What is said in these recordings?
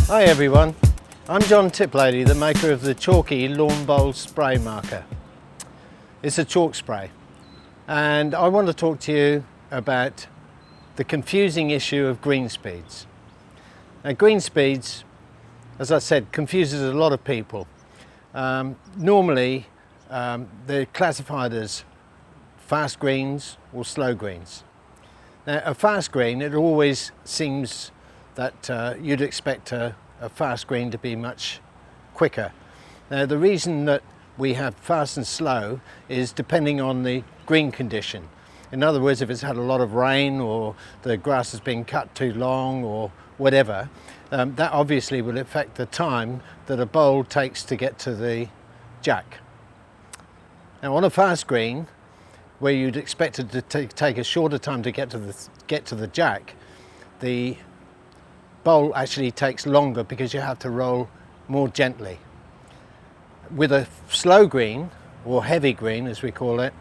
Hi everyone, I'm John Tiplady, the maker of the Chalky Lawn Bowl Spray Marker. It's a chalk spray, and I want to talk to you about the confusing issue of green speeds. Now, green speeds, as I said, confuses a lot of people. Normally they're classified as fast greens or slow greens. Now, a fast green, it always seems that you'd expect a fast green to be much quicker. Now, the reason that we have fast and slow is depending on the green condition. In other words, if it's had a lot of rain or the grass has been cut too long or whatever, that obviously will affect the time that a bowl takes to get to the jack. Now, on a fast green, where you'd expect it to take a shorter time to get to the jack, the bowl actually takes longer because you have to roll more gently. With a slow green, or heavy green as we call it,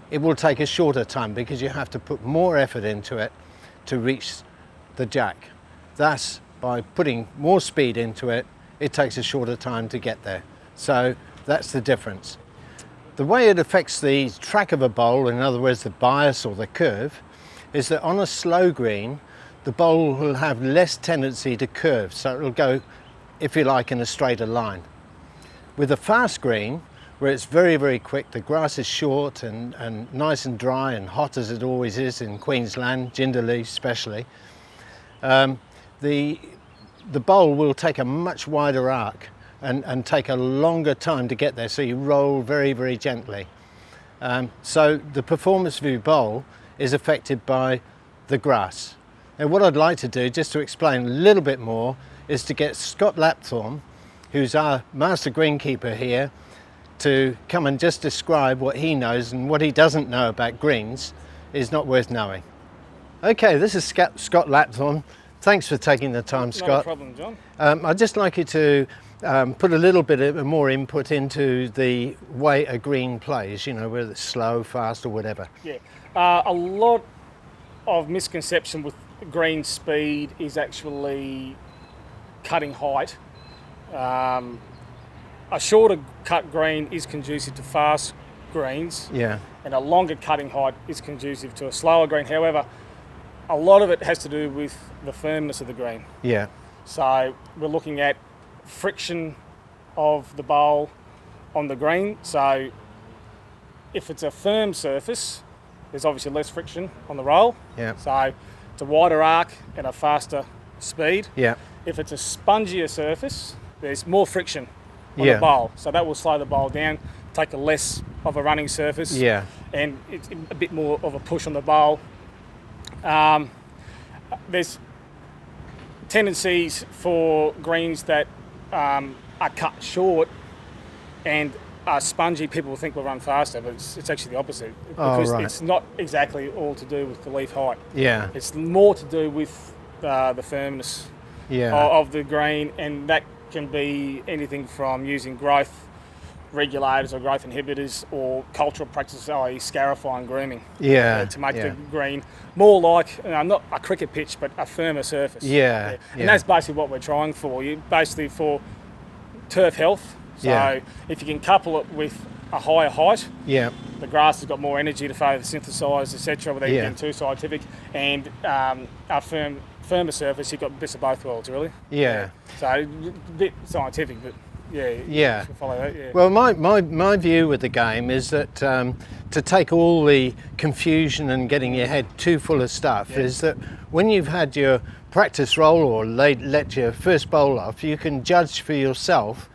it will take a shorter time because you have to put more effort into it to reach the jack. Thus, by putting more speed into it, it takes a shorter time to get there. So that's the difference. The way it affects the track of a bowl, in other words the bias or the curve, is that on a slow green the bowl will have less tendency to curve, so it will go, if you like, in a straighter line. With a fast green, where it's very, very quick, the grass is short and nice and dry and hot as it always is in Queensland, Jindalee especially, the bowl will take a much wider arc and take a longer time to get there, so you roll very, very gently. So the performance of your bowl is affected by the grass. Now, what I'd like to do, just to explain a little bit more, is to get Scott Lapthorne, who's our master greenkeeper here, to come and just describe what he knows, and what he doesn't know about greens is not worth knowing. Okay, this is Scott Lapthorne. Thanks for taking the time, Scott. No problem, John. I'd just like you to put a little bit more input into the way a green plays, you know, whether it's slow, fast or whatever. Yeah, a lot of misconception with green speed is actually cutting height. A shorter cut green is conducive to fast greens, Yeah. and a longer cutting height is conducive to a slower green. However, a lot of it has to do with the firmness of the green. Yeah. So we're looking at friction of the bowl on the green. So if it's a firm surface, there's obviously less friction on the roll. Yeah. So it's a wider arc and a faster speed. Yeah. If it's a spongier surface, there's more friction on Yeah. the bowl. So that will slow the bowl down, take a less of a running surface. Yeah. And it's a bit more of a push on the bowl. There's tendencies for greens that are cut short and are spongy. People will think will run faster, but it's actually the opposite, because right. it's not exactly all to do with the leaf height. Yeah. It's more to do with the firmness of the green, and that can be anything from using growth regulators or growth inhibitors or cultural practices, i.e. scarifying grooming, to make the green more like, not a cricket pitch, but a firmer surface. Yeah. And that's basically what we're trying for. Basically for turf health. So if you can couple it with a higher height, the grass has got more energy to photosynthesize, etc., without getting too scientific, and a firmer surface, you've got best of both worlds, really. So a bit scientific, but follow that. Well, my view with the game is that to take all the confusion and getting your head too full of stuff is that when you've had your practice roll or let your first bowl off, you can judge for yourself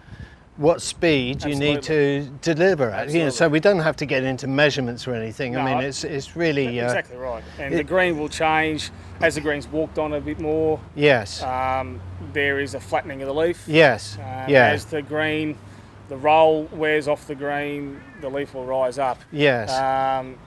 what speed you need to deliver at. You know, so we don't have to get into measurements or anything. No, I mean, it's really exactly right. And the green will change as the green's walked on a bit more. Yes. There is a flattening of the leaf. Yes. As the roll wears off the green, the leaf will rise up. Yes.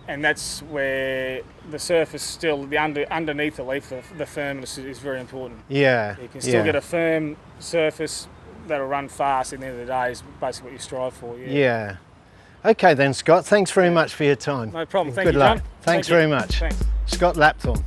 And that's where the surface still, underneath the leaf, the firmness is very important. Yeah. You can still get a firm surface that'll run fast. At the end of the day is basically what you strive for. Yeah. Okay then, Scott, thanks very much for your time. No problem. Thank Good you, luck. John. Thanks very much. Thanks. Scott Lapthorne.